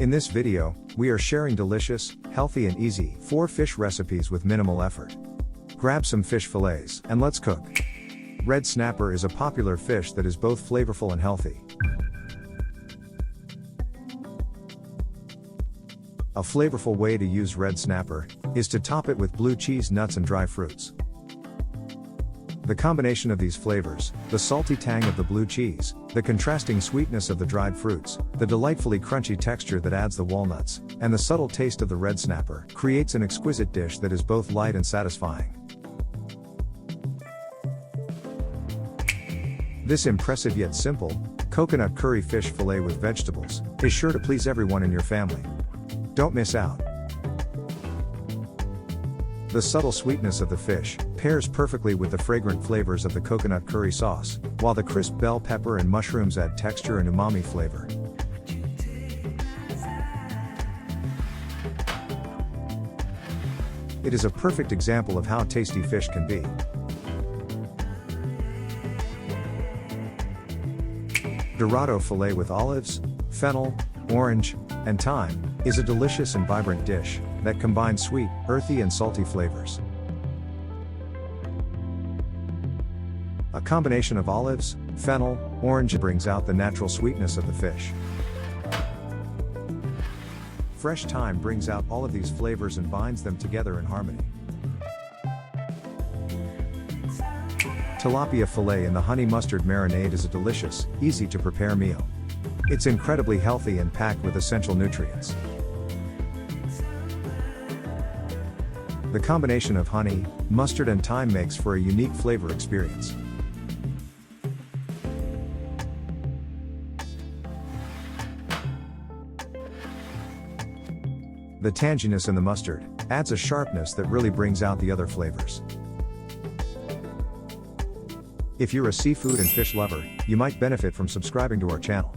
In this video, we are sharing delicious, healthy and easy 4 fish recipes with minimal effort. Grab some fish fillets, and let's cook. Red snapper is a popular fish that is both flavorful and healthy. A flavorful way to use red snapper is to top it with blue cheese, nuts and dry fruits. The combination of these flavors, the salty tang of the blue cheese, the contrasting sweetness of the dried fruits, the delightfully crunchy texture that adds the walnuts, and the subtle taste of the red snapper, creates an exquisite dish that is both light and satisfying. This impressive yet simple, coconut curry fish fillet with vegetables, is sure to please everyone in your family. Don't miss out. The subtle sweetness of the fish pairs perfectly with the fragrant flavors of the coconut curry sauce, while the crisp bell pepper and mushrooms add texture and umami flavor. It is a perfect example of how tasty fish can be. Dorado Filet with olives, fennel, orange, and thyme is a delicious and vibrant dish that combines sweet, earthy and salty flavors. A combination of olives, fennel, orange brings out the natural sweetness of the fish. Fresh thyme brings out all of these flavors and binds them together in harmony. Tilapia fillet in the honey mustard marinade is a delicious, easy to prepare meal. It's incredibly healthy and packed with essential nutrients. The combination of honey, mustard and thyme makes for a unique flavor experience. The tanginess in the mustard adds a sharpness that really brings out the other flavors. If you're a seafood and fish lover, you might benefit from subscribing to our channel.